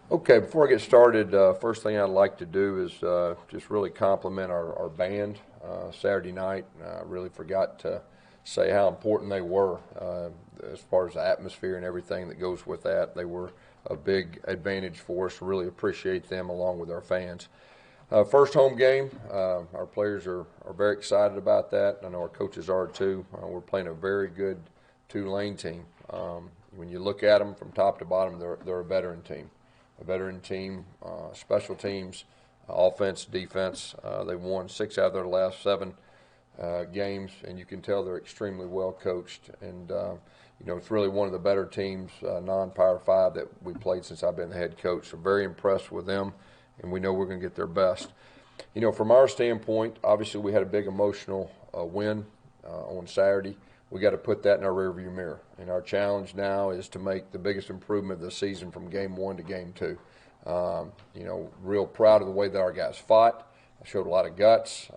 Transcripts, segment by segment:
Okay, before I get started, first thing I'd like to do is just really compliment our band Saturday night. I really forgot to say how important they were as far as the atmosphere and everything that goes with that. They were a big advantage for us. Really appreciate them along with our fans. First home game, our players are very excited about that. I know our coaches are too. We're playing a very good Tulane team. When you look at them from top to bottom, they're a veteran team. A veteran team, special teams, offense, defense. They've won 6 out of their last 7 games, and you can tell they're extremely well coached. And it's really one of the better teams, non-Power 5, that we played since I've been the head coach. So very impressed with them, and we know we're going to get their best. From our standpoint, obviously we had a big emotional win on Saturday. We got to put that in our rearview mirror. And our challenge now is to make the biggest improvement of the season from game 1 to game 2. Real proud of the way that our guys fought. Showed a lot of guts.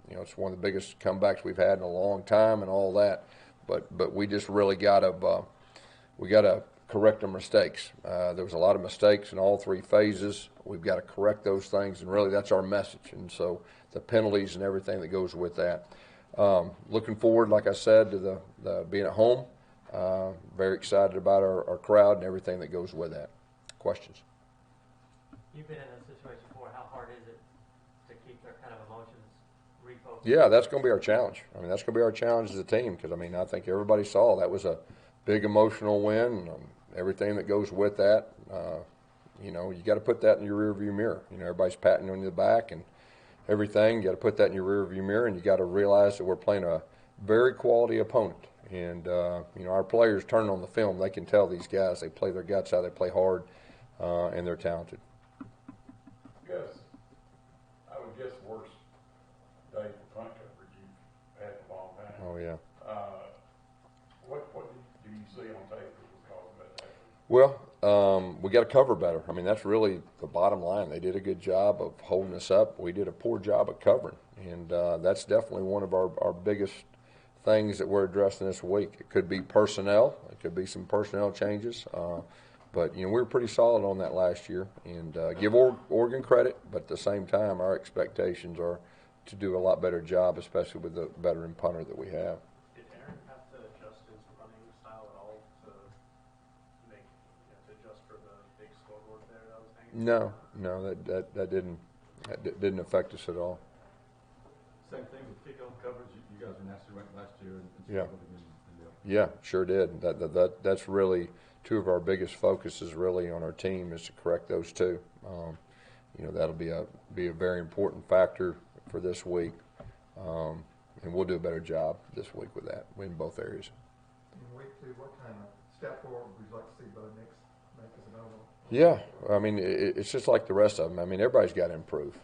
It's one of the biggest comebacks we've had in a long time and all that. But we just really got to correct our mistakes. There was a lot of mistakes in all 3 phases. We've got to correct those things, and really that's our message. And so the penalties and everything that goes with that. Looking forward, like I said, to the being at home. Very excited about our crowd and everything that goes with that. Questions? You've been in a situation before. How hard is it to keep their kind of emotions refocused? Yeah, that's going to be our challenge. That's going to be our challenge as a team because, I think everybody saw that was a big emotional win. Everything that goes with that. You got to put that in your rearview mirror. Everybody's patting on the back and everything. You got to put that in your rearview mirror, and you got to realize that we're playing a very quality opponent. And our players turn on the film. They can tell these guys they play their guts out. They play hard, and they're talented. Gus, I would guess the worst day for punt coverage you've had in a long time. Oh yeah. What do you see on tape that was causing that to happen? Well, we got to cover better. That's really the bottom line. They did a good job of holding us up. We did a poor job of covering, and that's definitely one of our biggest things that we're addressing this week. It could be personnel. It could be some personnel changes. But we were pretty solid on that last year, and give Oregon credit, but at the same time, our expectations are to do a lot better job, especially with the veteran punter that we have. Did Aaron have to adjust his running style at all to adjust for the big scoreboard there that was hanging? No, that didn't affect us at all. Same thing with kickoff coverage. You guys were nasty ranked last year, and Yeah. yeah, Sure did. That's really 2 of our biggest focuses really on our team is to correct those 2. That'll be a very important factor for this week, and we'll do a better job this week with that in both areas. In week 2, what kind of step forward would you like to see Bo Nix make as an overall? Yeah, it's just like the rest of them. Everybody's got to improve.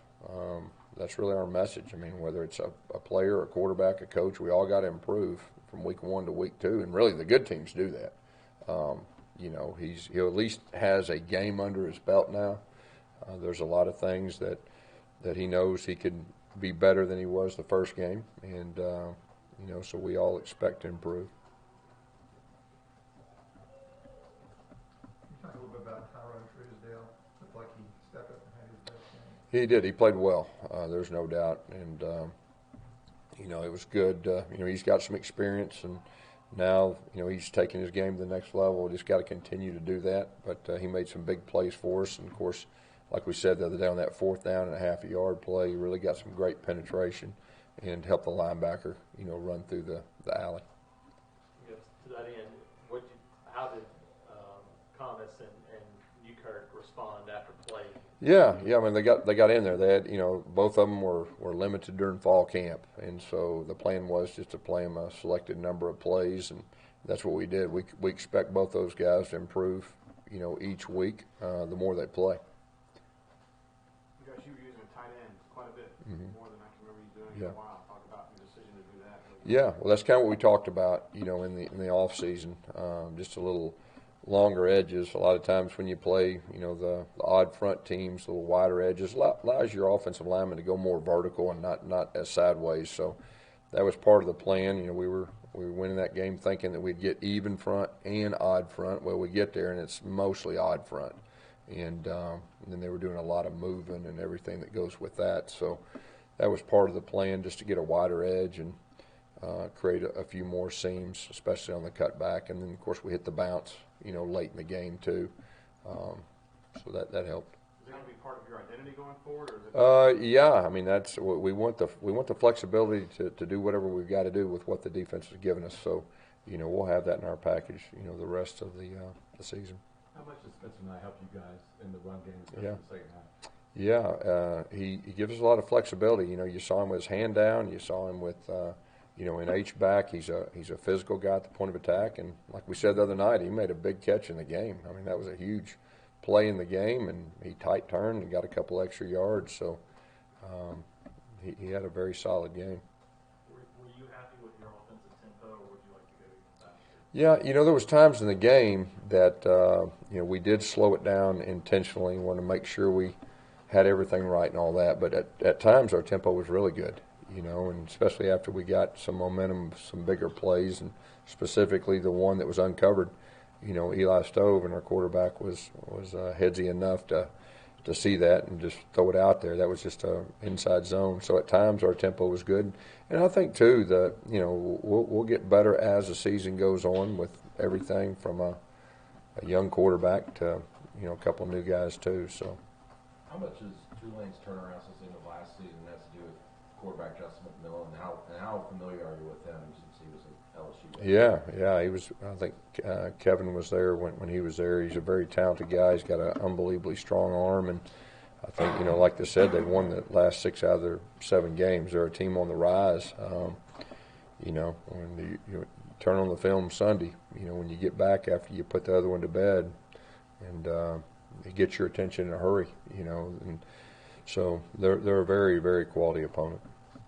That's really our message. Whether it's a player, a quarterback, a coach, we all got to improve from week 1 to week 2, and really the good teams do that. He at least has a game under his belt now. There's a lot of things that he knows he could be better than he was the first game, and so we all expect to improve. Can you talk a little bit about Tyrone Truesdale? Looked like he stepped up and had his best game. He did. He played well. There's no doubt, and it was good. He's got some experience, and now he's taking his game to the next level. Just got to continue to do that. But he made some big plays for us, and of course, like we said the other day on that 4th down and a half-a-yard play, he really got some great penetration and helped the linebacker, run through the alley. Yes, to that end, how did Thomas and Newkirk respond after play? Yeah. They got in there. They had, both of them were limited during fall camp, and so the plan was just to play them a selected number of plays, and that's what we did. We expect both those guys to improve, each week the more they play. You guys, you were using a tight end quite a bit more than I can remember you doing in a while. Talk about your decision to do that. Yeah, well, that's kind of what we talked about, in the off season. Just a little longer edges. A lot of times when you play, the odd front teams, a little wider edges, allows your offensive lineman to go more vertical and not as sideways. So that was part of the plan. We were winning that game thinking that we'd get even front and odd front. Well, we get there and it's mostly odd front, and then they were doing a lot of moving and everything that goes with that. So that was part of the plan, just to get a wider edge and create a few more seams, especially on the cutback. And then, of course, we hit the bounce, late in the game too. So that helped. Is that going to be part of your identity going forward, or is it? Yeah, I mean that's what we want the flexibility to do whatever we've got to do with what the defense has given us. So, we'll have that in our package, the rest of the season. How much does Spencer and I help you guys in the run game, especially Yeah. in the second half? Yeah, he gives us a lot of flexibility. You saw him with his hand down. You saw him with, in H-back. He's a physical guy at the point of attack. And like we said the other night, he made a big catch in the game. I mean, that was a huge play in the game, and he tight turned and got a couple extra yards. So he had a very solid game. Were you happy with your offensive tempo, or would you like to go even faster? Yeah, there was times in the game that, we did slow it down intentionally. We wanted to make sure we had everything right and all that. But at times our tempo was really good, and especially after we got some momentum, some bigger plays, and specifically the one that was uncovered. Eli Stove and our quarterback was headsy enough to see that and just throw it out there. That was just a inside zone. So at times our tempo was good, and I think too that we'll get better as the season goes on with everything from a young quarterback to a couple of new guys too. So how much is Tulane's turnaround since the end of last season has to do with quarterback Justin McMillan, and how familiar are you with him since he was at LSU? Yeah, he was. I think Kevin was there when he was there. He's a very talented guy. He's got an unbelievably strong arm, and I think like they said, they won the last 6 out of their 7 games. They're a team on the rise. When you turn on the film Sunday, when you get back after you put the other one to bed, and it gets your attention in a hurry, and so they're a very, very quality opponent.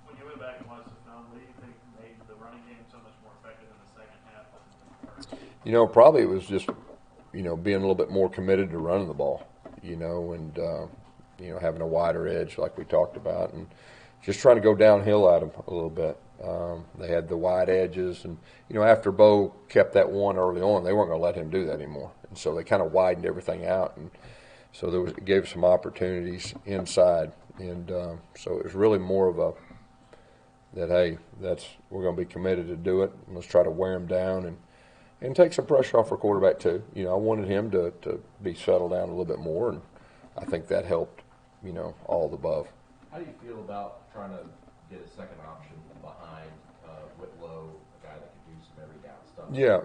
When you went back and watched the film, what do you think made the running game so much more effective in the second half than the first? Probably it was just, being a little bit more committed to running the ball, and, having a wider edge like we talked about, and just trying to go downhill at them a little bit. They had the wide edges, and, after Bo kept that one early on, they weren't going to let him do that anymore. And so they kind of widened everything out, and so it gave some opportunities inside. And so it was really more of hey, we're going to be committed to do it, and let's try to wear him down and take some pressure off our quarterback too. I wanted him to be settled down a little bit more, and I think that helped, all the above. How do you feel about trying to get a second option behind Whitlow, a guy that could do some every down stuff? Yeah,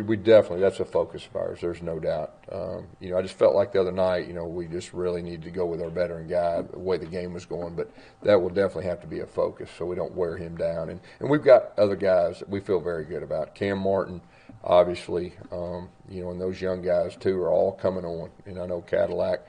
we definitely, that's a focus of ours. There's no doubt. I just felt like the other night, we just really needed to go with our veteran guy, the way the game was going. But that will definitely have to be a focus so we don't wear him down. And we've got other guys that we feel very good about. Cam Martin, obviously, and those young guys too are all coming on. And I know Cadillac,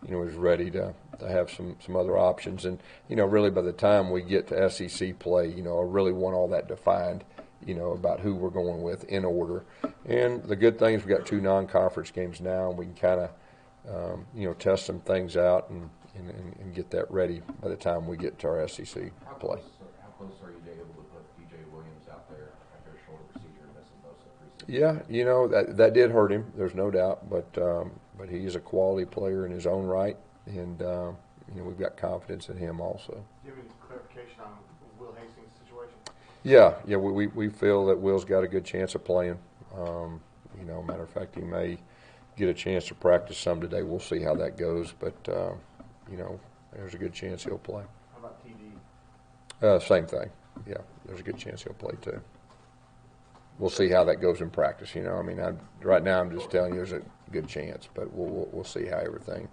is ready to have some other options. And, really by the time we get to SEC play, I really want all that defined, about who we're going with in order. And the good thing is we got 2 non-conference games now, and we can kind of, test some things out and get that ready by the time we get to our SEC play. How close are you to able to put DJ Williams out there after a shoulder procedure and missing most of the preseason? Yeah, that did hurt him. There's no doubt, but he is a quality player in his own right, and we've got confidence in him also. Do you have any clarification on Will Hastings' situation? Yeah, we feel that Will's got a good chance of playing. Matter of fact, he may get a chance to practice some today. We'll see how that goes, but there's a good chance he'll play. How about TD? Same thing. Yeah, there's a good chance he'll play too. We'll see how that goes in practice. Right now I'm just telling you there's a good chance, but we'll see how everything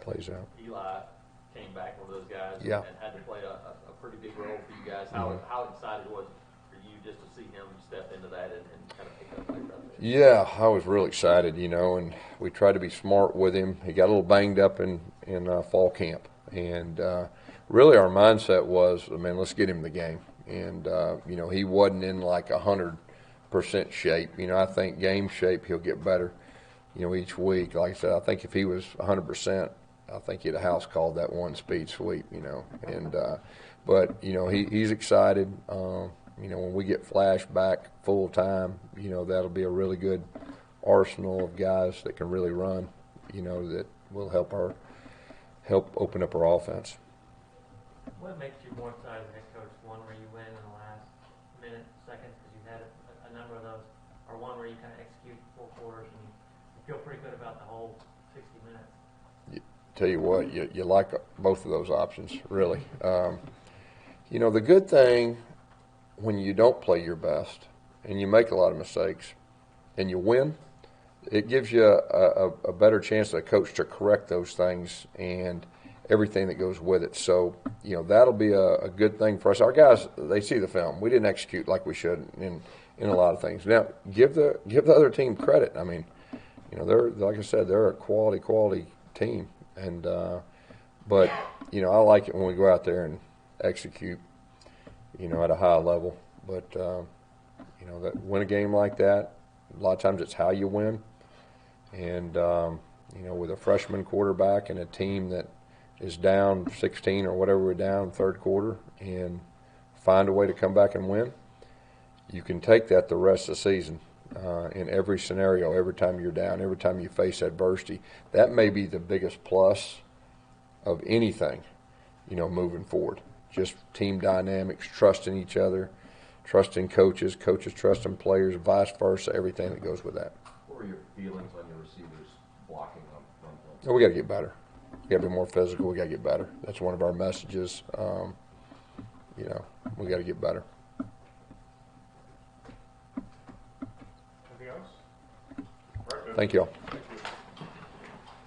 plays out. Eli came back, one of those guys, Yeah. and had to play a pretty big role for you guys. How excited was it for you just to see him step into that and kind of pick up right there? Yeah, I was really excited, and we tried to be smart with him. He got a little banged up in fall camp, and really our mindset was, let's get him the game. And he wasn't in like 100% shape. I think game shape he'll get better, each week. Like I said, I think if he was 100%, I think he'd have house called that one speed sweep. And but he's excited. When we get flashback full time, that'll be a really good arsenal of guys that can really run, that will help open up our offense. What makes you more excited as head coach? One where you win in the last minute, seconds, because you've had a number of those, or one where you kind of execute 4 quarters and you feel pretty good about the whole 60 minutes? Tell you what, you like both of those options, really. The good thing when you don't play your best and you make a lot of mistakes and you win, it gives you a better chance as a coach to correct those things and everything that goes with it. So, that'll be a good thing for us. Our guys, they see the film. We didn't execute like we should in a lot of things. Now, give the other team credit. I mean, they're, like I said, they're a quality team. And but I like it when we go out there and execute, at a high level. But that win a game like that, a lot of times it's how you win. And with a freshman quarterback and a team that is down 16 or whatever we're down third quarter, and find a way to come back and win, you can take that the rest of the season. In every scenario, every time you're down, every time you face adversity, that may be the biggest plus of anything, moving forward. Just team dynamics, trusting each other, trusting coaches trusting players, vice versa, everything that goes with that. What were your feelings on your receivers blocking on run plays? Oh, we got to get better. We got to be more physical. We got to get better. That's one of our messages. We got to get better. Anything else? Thank you all. Thank you.